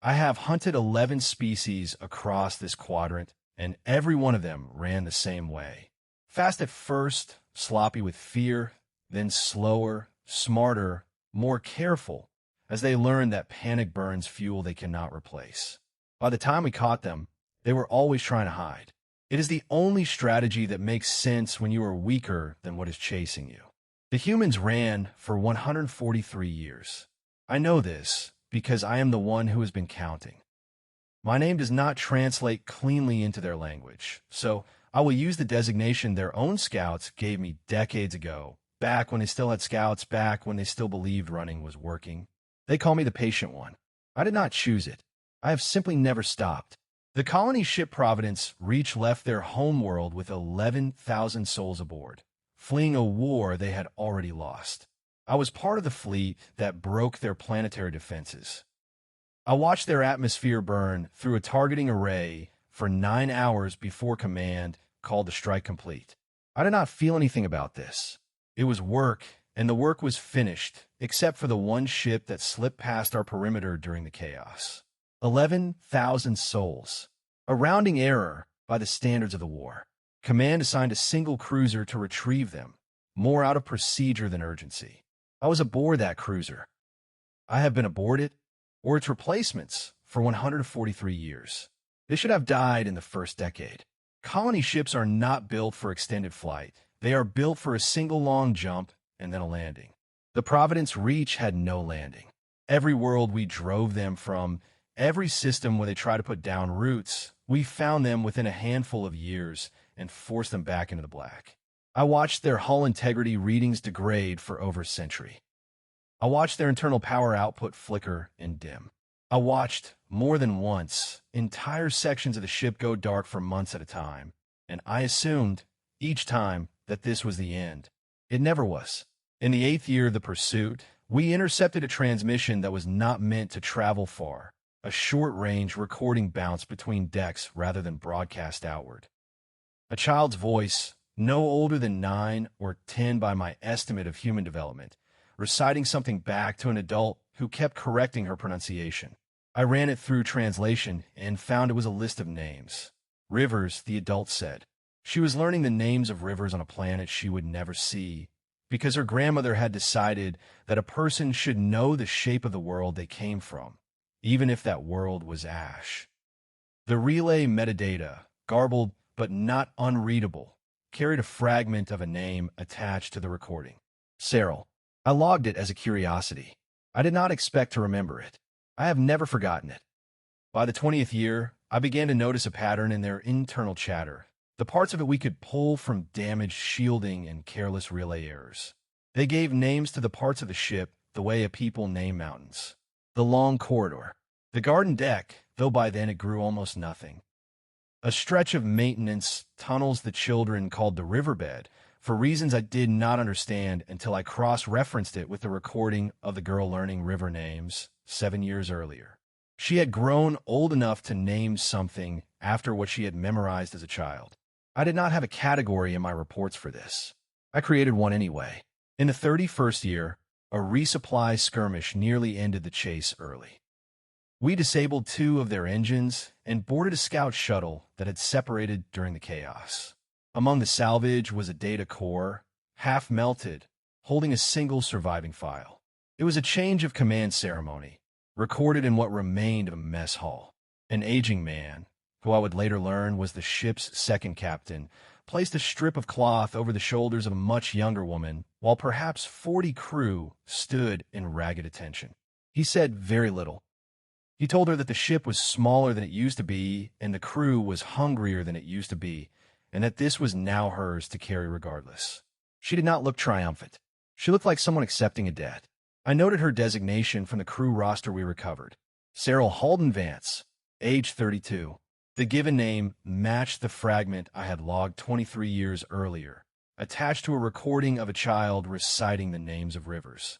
I have hunted 11 species across this quadrant, and every one of them ran the same way. Fast at first, sloppy with fear, then slower, smarter, more careful, as they learned that panic burns fuel they cannot replace. By the time we caught them, they were always trying to hide. It is the only strategy that makes sense when you are weaker than what is chasing you. The humans ran for 143 years. I know this because I am the one who has been counting. My name does not translate cleanly into their language, so I will use the designation their own scouts gave me decades ago, back when they still had scouts, back when they still believed running was working. They call me the patient one. I did not choose it. I have simply never stopped. The colony ship Providence Reach left their homeworld with 11,000 souls aboard, fleeing a war they had already lost. I was part of the fleet that broke their planetary defenses. I watched their atmosphere burn through a targeting array for 9 hours before command called the strike complete. I did not feel anything about this. It was work, and the work was finished, except for the one ship that slipped past our perimeter during the chaos. 11,000 souls. A rounding error by the standards of the war. Command assigned a single cruiser to retrieve them, more out of procedure than urgency. I was aboard that cruiser. I have been aboard it, or its replacements, for 143 years. They should have died in the first decade. Colony ships are not built for extended flight. They are built for a single long jump and then a landing. The Providence Reach had no landing. Every world we drove them from, every system where they try to put down roots, we found them within a handful of years and forced them back into the black. I watched their hull integrity readings degrade for over a century. I watched their internal power output flicker and dim. I watched, more than once, entire sections of the ship go dark for months at a time, and I assumed, each time, that this was the end. It never was. In the 8th year of the pursuit, we intercepted a transmission that was not meant to travel far, a short-range recording bounce between decks rather than broadcast outward. A child's voice, no older than 9 or 10 by my estimate of human development, reciting something back to an adult who kept correcting her pronunciation. I ran it through translation and found it was a list of names. Rivers, the adult said. She was learning the names of rivers on a planet she would never see, because her grandmother had decided that a person should know the shape of the world they came from, even if that world was ash. The relay metadata, garbled but not unreadable, carried a fragment of a name attached to the recording. Cyril. I logged it as a curiosity. I did not expect to remember it. I have never forgotten it. By the 20th year, I began to notice a pattern in their internal chatter, the parts of it we could pull from damaged shielding and careless relay errors. They gave names to the parts of the ship the way a people name mountains. The long corridor. The garden deck, though by then it grew almost nothing. A stretch of maintenance tunnels the children called the riverbed, for reasons I did not understand until I cross-referenced it with the recording of the girl learning river names 7 years earlier. She had grown old enough to name something after what she had memorized as a child. I did not have a category in my reports for this. I created one anyway. In the 31st year, a resupply skirmish nearly ended the chase early. We disabled 2 of their engines and boarded a scout shuttle that had separated during the chaos. Among the salvage was a data core, half melted, holding a single surviving file. It was a change of command ceremony, recorded in what remained of a mess hall. An aging man, who I would later learn was the ship's second captain, placed a strip of cloth over the shoulders of a much younger woman, while perhaps 40 crew stood in ragged attention. He said very little. He told her that the ship was smaller than it used to be, and the crew was hungrier than it used to be, and that this was now hers to carry regardless. She did not look triumphant. She looked like someone accepting a debt. I noted her designation from the crew roster we recovered. Cyril Halden Vance, age 32. The given name matched the fragment I had logged 23 years earlier, attached to a recording of a child reciting the names of rivers.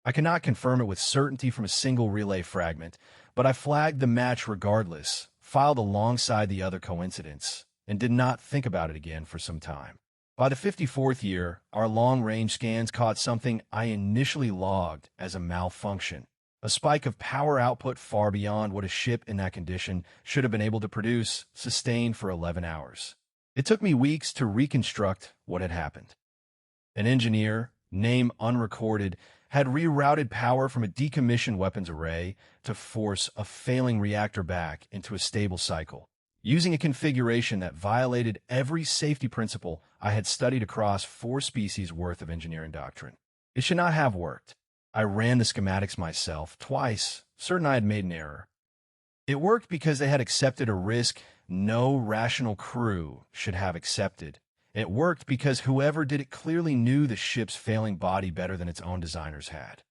I cannot confirm it with certainty from a single relay fragment, but I flagged the match regardless, filed alongside the other coincidence, and did not think about it again for some time. By the 54th year, our long-range scans caught something I initially logged as a malfunction, a spike of power output far beyond what a ship in that condition should have been able to produce, sustained for 11 hours. It took me weeks to reconstruct what had happened. An engineer, name unrecorded, had rerouted power from a decommissioned weapons array to force a failing reactor back into a stable cycle, using a configuration that violated every safety principle I had studied across 4 species worth of engineering doctrine. It should not have worked. I ran the schematics myself, twice, certain I had made an error. It worked because they had accepted a risk no rational crew should have accepted. It worked because whoever did it clearly knew the ship's failing body better than its own designers had.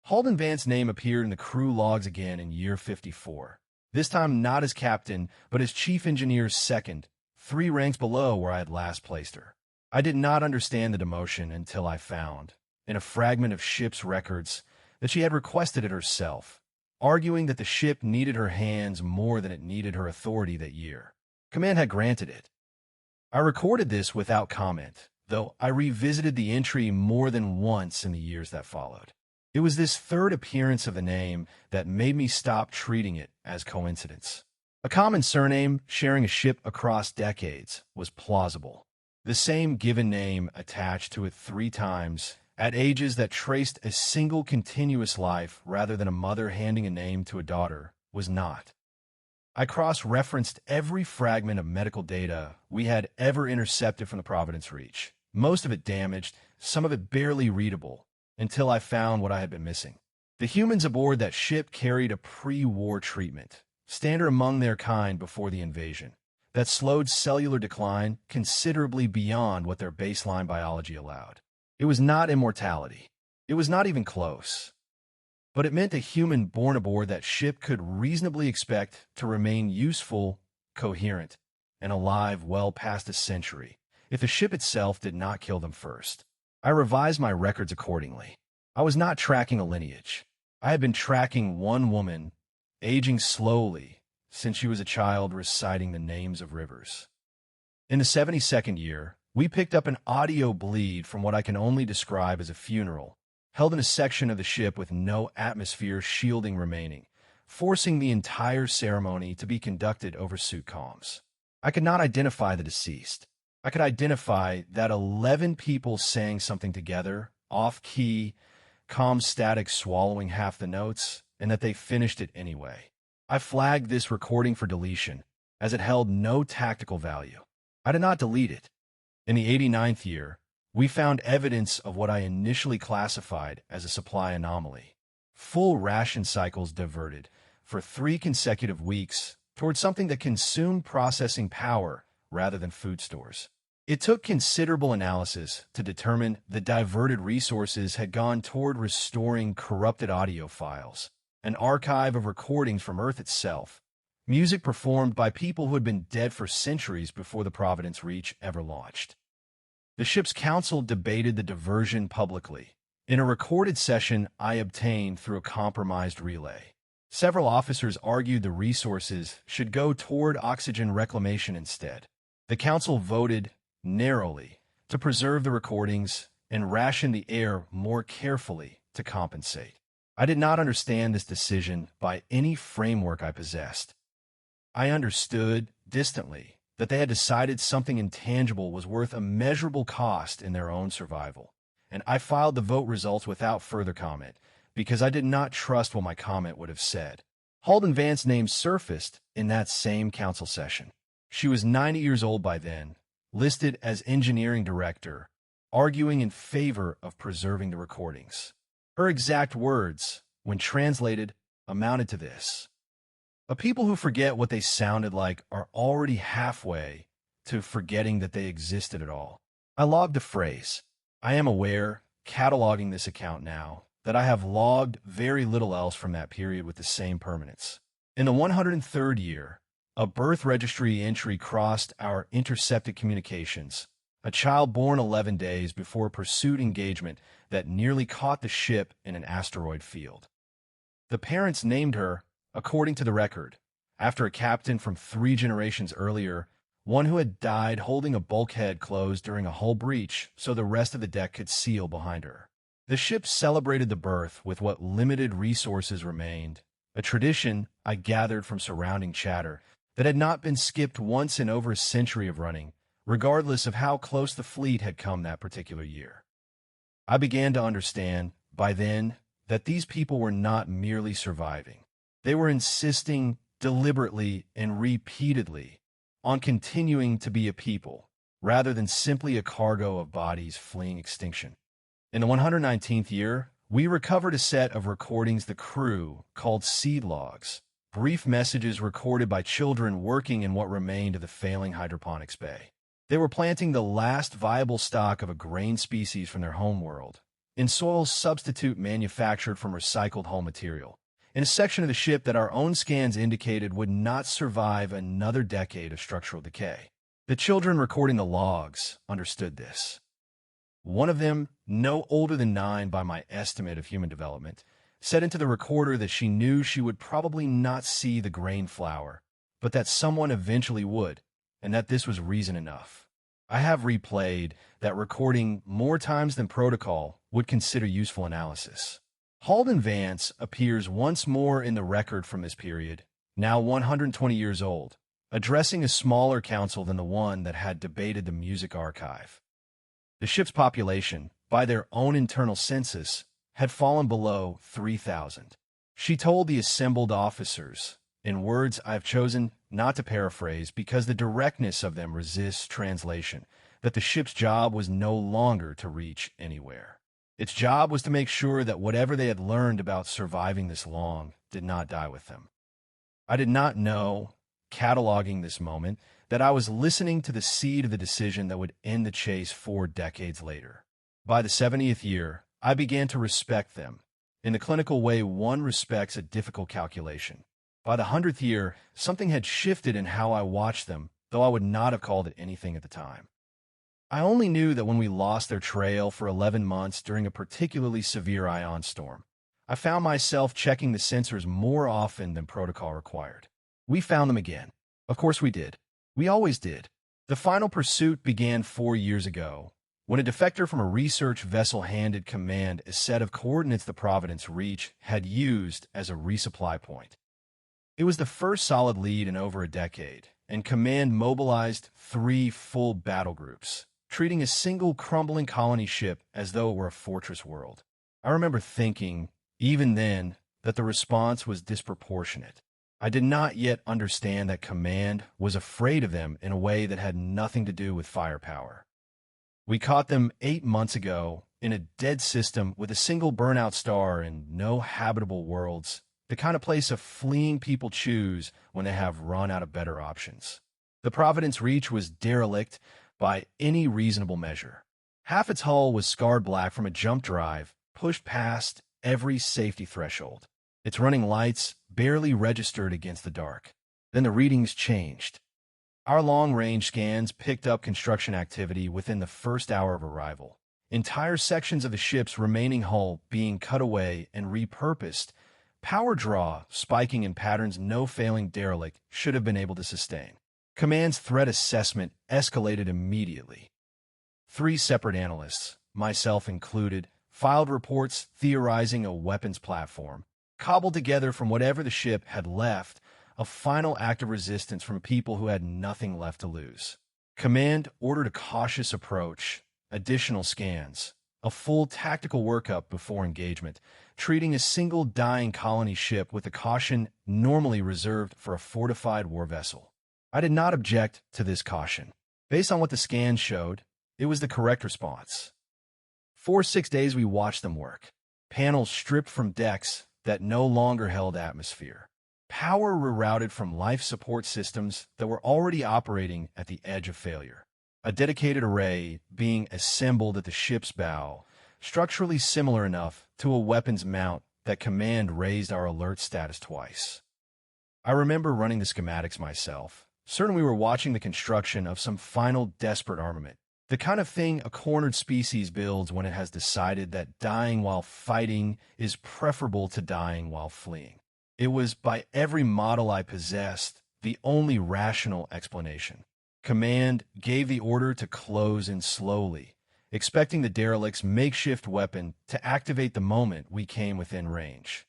Halden Vance's name appeared in the crew logs again in year 54. This time not as captain, but as chief engineer's second, 3 ranks below where I had last placed her. I did not understand the demotion until I found, in a fragment of ship's records, that she had requested it herself, arguing that the ship needed her hands more than it needed her authority that year. Command had granted it. I recorded this without comment, though I revisited the entry more than once in the years that followed. It was this third appearance of the name that made me stop treating it as coincidence. A common surname sharing a ship across decades was plausible. The same given name attached to it 3 times at ages that traced a single continuous life rather than a mother handing a name to a daughter was not. I cross-referenced every fragment of medical data we had ever intercepted from the Providence Reach, most of it damaged, some of it barely readable, until I found what I had been missing. The humans aboard that ship carried a pre-war treatment, standard among their kind before the invasion, that slowed cellular decline considerably beyond what their baseline biology allowed. It was not immortality. It was not even close. But it meant a human born aboard that ship could reasonably expect to remain useful, coherent, and alive well past a century, if the ship itself did not kill them first. I revised my records accordingly. I was not tracking a lineage. I had been tracking one woman, aging slowly, since she was a child reciting the names of rivers. In the 72nd year, we picked up an audio bleed from what I can only describe as a funeral, held in a section of the ship with no atmosphere shielding remaining, forcing the entire ceremony to be conducted over suit comms. I could not identify the deceased. I could identify that 11 people sang something together, off-key, calm static swallowing half the notes, and that they finished it anyway. I flagged this recording for deletion, as it held no tactical value. I did not delete it. In the 89th year, we found evidence of what I initially classified as a supply anomaly. Full ration cycles diverted for 3 consecutive weeks towards something that consumed processing power rather than food stores. It took considerable analysis to determine the diverted resources had gone toward restoring corrupted audio files, an archive of recordings from Earth itself, music performed by people who had been dead for centuries before the Providence Reach ever launched. The ship's council debated the diversion publicly, in a recorded session I obtained through a compromised relay. Several officers argued the resources should go toward oxygen reclamation instead. The council voted, narrowly, to preserve the recordings and ration the air more carefully to compensate. I did not understand this decision by any framework I possessed. I understood, distantly, that they had decided something intangible was worth a measurable cost in their own survival, and I filed the vote results without further comment, because I did not trust what my comment would have said. Halden Vance's name surfaced in that same council session. She was 90 years old by then, listed as engineering director, arguing in favor of preserving the recordings. Her exact words, when translated, amounted to this: "A people who forget what they sounded like are already halfway to forgetting that they existed at all." I logged a phrase. I am aware, cataloging this account now, that I have logged very little else from that period with the same permanence. In the 103rd year, a birth registry entry crossed our intercepted communications, a child born 11 days before a pursuit engagement that nearly caught the ship in an asteroid field. The parents named her, according to the record, after a captain from 3 generations earlier, one who had died holding a bulkhead closed during a hull breach so the rest of the deck could seal behind her. The ship celebrated the birth with what limited resources remained, a tradition I gathered from surrounding chatter that had not been skipped once in over a century of running, regardless of how close the fleet had come that particular year. I began to understand, by then, that these people were not merely surviving. They were insisting deliberately and repeatedly on continuing to be a people, rather than simply a cargo of bodies fleeing extinction. In the 119th year, we recovered a set of recordings the crew called seed logs, brief messages recorded by children working in what remained of the failing hydroponics bay. They were planting the last viable stock of a grain species from their homeworld, in soil substitute manufactured from recycled hull material, in a section of the ship that our own scans indicated would not survive another decade of structural decay. The children recording the logs understood this. One of them, no older than 9 by my estimate of human development, said into the recorder that she knew she would probably not see the grain flower, but that someone eventually would, and that this was reason enough. I have replayed that recording more times than protocol would consider useful analysis. Halden Vance appears once more in the record from this period, now 120 years old, addressing a smaller council than the one that had debated the music archive. The ship's population, by their own internal census, had fallen below 3,000. She told the assembled officers, in words I've chosen not to paraphrase because the directness of them resists translation, that the ship's job was no longer to reach anywhere. Its job was to make sure that whatever they had learned about surviving this long did not die with them. I did not know, cataloging this moment, that I was listening to the seed of the decision that would end the chase 4 decades later. By the 70th year, I began to respect them, in the clinical way one respects a difficult calculation. By the 100th year, something had shifted in how I watched them, though I would not have called it anything at the time. I only knew that when we lost their trail for 11 months during a particularly severe ion storm, I found myself checking the sensors more often than protocol required. We found them again. Of course we did. We always did. The final pursuit began 4 years ago, when a defector from a research vessel handed command a set of coordinates the Providence Reach had used as a resupply point. It was the first solid lead in over a decade, and command mobilized 3 full battle groups, treating a single crumbling colony ship as though it were a fortress world. I remember thinking, even then, that the response was disproportionate. I did not yet understand that command was afraid of them in a way that had nothing to do with firepower. We caught them 8 months ago in a dead system with a single burnout star and no habitable worlds, the kind of place a fleeing people choose when they have run out of better options. The Providence Reach was derelict by any reasonable measure. Half its hull was scarred black from a jump drive, pushed past every safety threshold. Its running lights barely registered against the dark. Then the readings changed. Our long-range scans picked up construction activity within the first hour of arrival. Entire sections of the ship's remaining hull being cut away and repurposed, power draw spiking in patterns no failing derelict should have been able to sustain. Command's threat assessment escalated immediately. 3 separate analysts, myself included, filed reports theorizing a weapons platform, cobbled together from whatever the ship had left, a final act of resistance from people who had nothing left to lose. Command ordered a cautious approach, additional scans, a full tactical workup before engagement, treating a single dying colony ship with the caution normally reserved for a fortified war vessel. I did not object to this caution. Based on what the scans showed, it was the correct response. For 6 days we watched them work. Panels stripped from decks that no longer held atmosphere. Power rerouted from life support systems that were already operating at the edge of failure. A dedicated array being assembled at the ship's bow, structurally similar enough to a weapons mount that command raised our alert status twice. I remember running the schematics myself, certain we were watching the construction of some final desperate armament, the kind of thing a cornered species builds when it has decided that dying while fighting is preferable to dying while fleeing. It was, by every model I possessed, the only rational explanation. Command gave the order to close in slowly, expecting the derelict's makeshift weapon to activate the moment we came within range.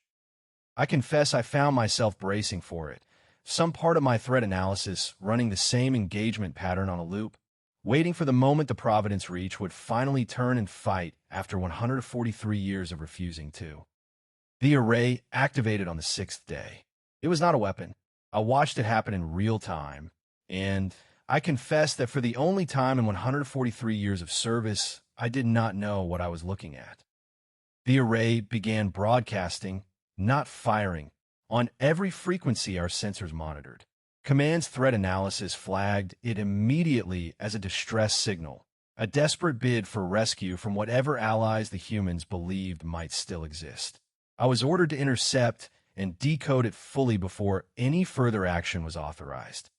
I confess I found myself bracing for it, some part of my threat analysis running the same engagement pattern on a loop, waiting for the moment the Providence Reach would finally turn and fight after 143 years of refusing to. The array activated on the sixth day. It was not a weapon. I watched it happen in real time, and I confess that for the only time in 143 years of service, I did not know what I was looking at. The array began broadcasting, not firing, on every frequency our sensors monitored. Command's threat analysis flagged it immediately as a distress signal, a desperate bid for rescue from whatever allies the humans believed might still exist. I was ordered to intercept and decode it fully before any further action was authorized.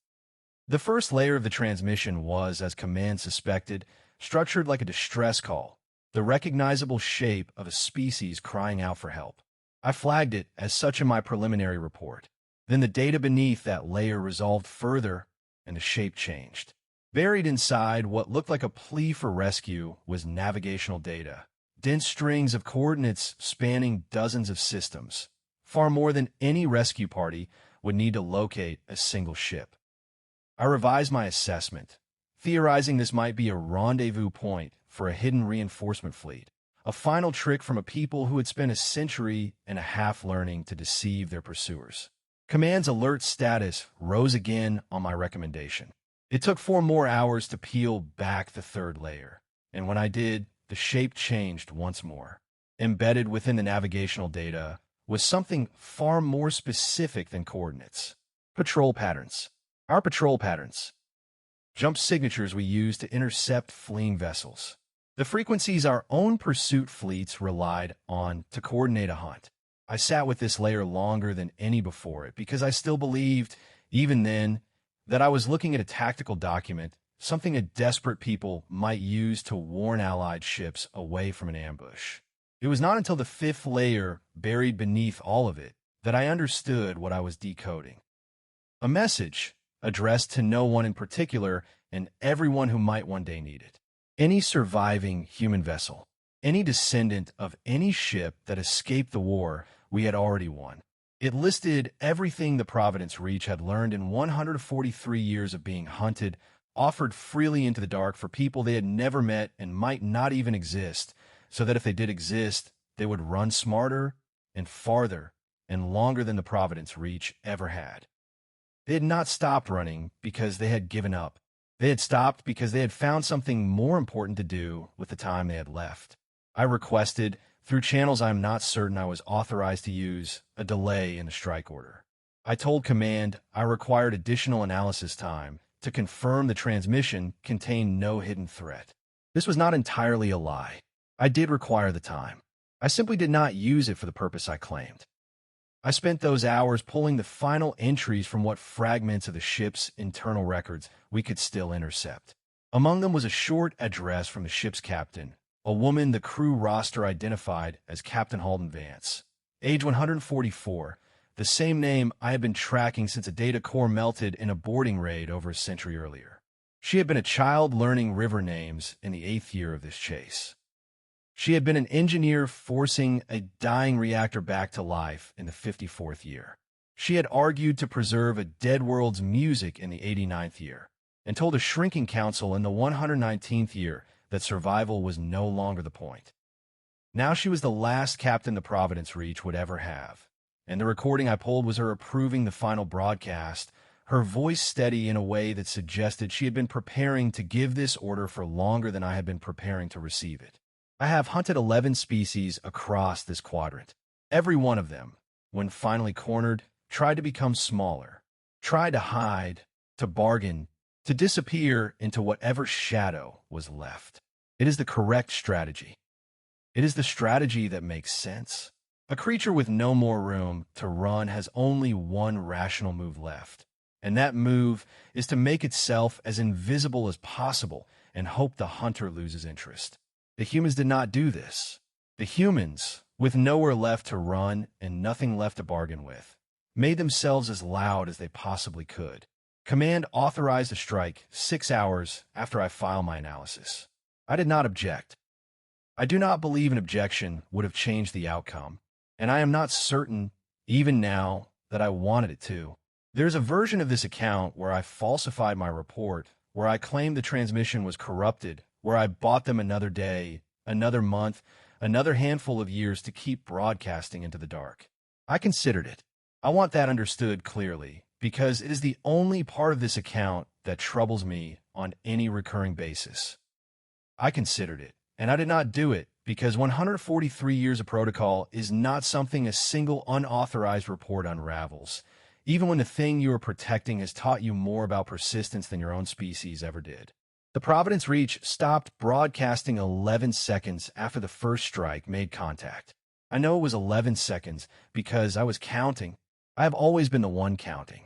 The first layer of the transmission was, as Command suspected, structured like a distress call, the recognizable shape of a species crying out for help. I flagged it as such in my preliminary report. Then the data beneath that layer resolved further, and the shape changed. Buried inside what looked like a plea for rescue was navigational data, dense strings of coordinates spanning dozens of systems, far more than any rescue party would need to locate a single ship. I revised my assessment, theorizing this might be a rendezvous point for a hidden reinforcement fleet, a final trick from a people who had spent a century and a half learning to deceive their pursuers. Command's alert status rose again on my recommendation. It took 4 more hours to peel back the third layer, and when I did, the shape changed once more. Embedded within the navigational data was something far more specific than coordinates. Patrol patterns. Our patrol patterns. Jump signatures we use to intercept fleeing vessels. The frequencies our own pursuit fleets relied on to coordinate a hunt. I sat with this layer longer than any before it because I still believed, even then, that I was looking at a tactical document, something a desperate people might use to warn Allied ships away from an ambush. It was not until the 5th layer, buried beneath all of it, that I understood what I was decoding. A message addressed to no one in particular and everyone who might one day need it. Any surviving human vessel, any descendant of any ship that escaped the war we had already won. It listed everything the Providence Reach had learned in 143 years of being hunted, offered freely into the dark for people they had never met and might not even exist, so that if they did exist, they would run smarter and farther and longer than the Providence Reach ever had. They had not stopped running because they had given up. They had stopped because they had found something more important to do with the time they had left. I requested, through channels I'm not certain I was authorized to use, a delay in the strike order. I told Command I required additional analysis time to confirm the transmission contained no hidden threat. This was not entirely a lie. I did require the time. I simply did not use it for the purpose I claimed. I spent those hours pulling the final entries from what fragments of the ship's internal records we could still intercept. Among them was a short address from the ship's captain, a woman the crew roster identified as Captain Halden Vance. Age 144, the same name I had been tracking since a data core melted in a boarding raid over a century earlier. She had been a child learning river names in the 8th year of this chase. She had been an engineer forcing a dying reactor back to life in the 54th year. She had argued to preserve a dead world's music in the 89th year, and told a shrinking council in the 119th year that survival was no longer the point. Now she was the last captain the Providence Reach would ever have, and the recording I pulled was her approving the final broadcast, her voice steady in a way that suggested she had been preparing to give this order for longer than I had been preparing to receive it. I have hunted 11 species across this quadrant. Every one of them, when finally cornered, tried to become smaller, tried to hide, to bargain, to disappear into whatever shadow was left. It is the correct strategy. It is the strategy that makes sense. A creature with no more room to run has only one rational move left, and that move is to make itself as invisible as possible and hope the hunter loses interest. The humans did not do this. The humans, with nowhere left to run and nothing left to bargain with, made themselves as loud as they possibly could. Command authorized a strike 6 hours after I filed my analysis. I did not object. I do not believe an objection would have changed the outcome, and I am not certain, even now, that I wanted it to. There's a version of this account where I falsified my report, where I claimed the transmission was corrupted, where I bought them another day, another month, another handful of years to keep broadcasting into the dark. I considered it. I want that understood clearly, because it is the only part of this account that troubles me on any recurring basis. I considered it, and I did not do it because 143 years of protocol is not something a single unauthorized report unravels, even when the thing you are protecting has taught you more about persistence than your own species ever did. The Providence Reach stopped broadcasting 11 seconds after the first strike made contact. I know it was 11 seconds because I was counting. I have always been the one counting.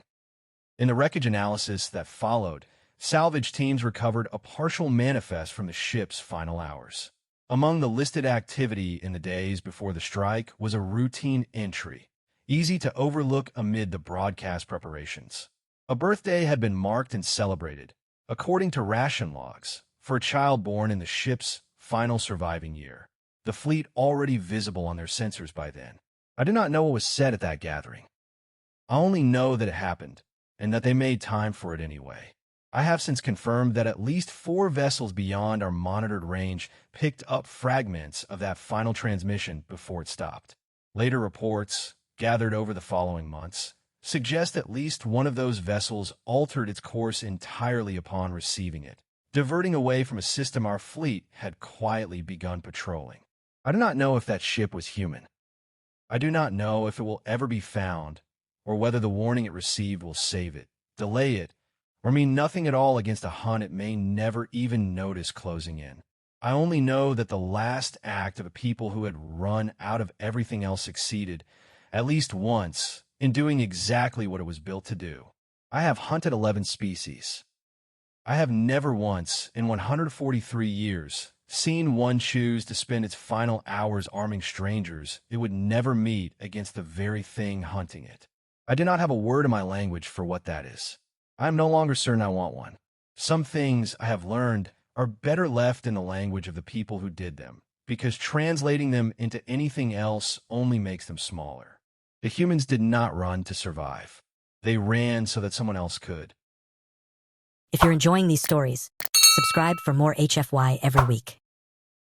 In the wreckage analysis that followed, salvage teams recovered a partial manifest from the ship's final hours. Among the listed activity in the days before the strike was a routine entry, easy to overlook amid the broadcast preparations. A birthday had been marked and celebrated, according to ration logs, for a child born in the ship's final surviving year, the fleet already visible on their sensors by then. I do not know what was said at that gathering. I only know that it happened, and that they made time for it anyway. I have since confirmed that at least 4 vessels beyond our monitored range picked up fragments of that final transmission before it stopped. Later reports, gathered over the following months, suggest at least one of those vessels altered its course entirely upon receiving it, diverting away from a system our fleet had quietly begun patrolling. I do not know if that ship was human. I do not know if it will ever be found, or whether the warning it received will save it, delay it, or mean nothing at all against a hunt it may never even notice closing in. I only know that the last act of a people who had run out of everything else succeeded, at least once, in doing exactly what it was built to do. I have hunted 11 species. I have never once, in 143 years, seen one choose to spend its final hours arming strangers it would never meet against the very thing hunting it. I do not have a word in my language for what that is. I am no longer certain I want one. Some things I have learned are better left in the language of the people who did them, because translating them into anything else only makes them smaller. The humans did not run to survive. They ran so that someone else could. If you're enjoying these stories, subscribe for more HFY every week.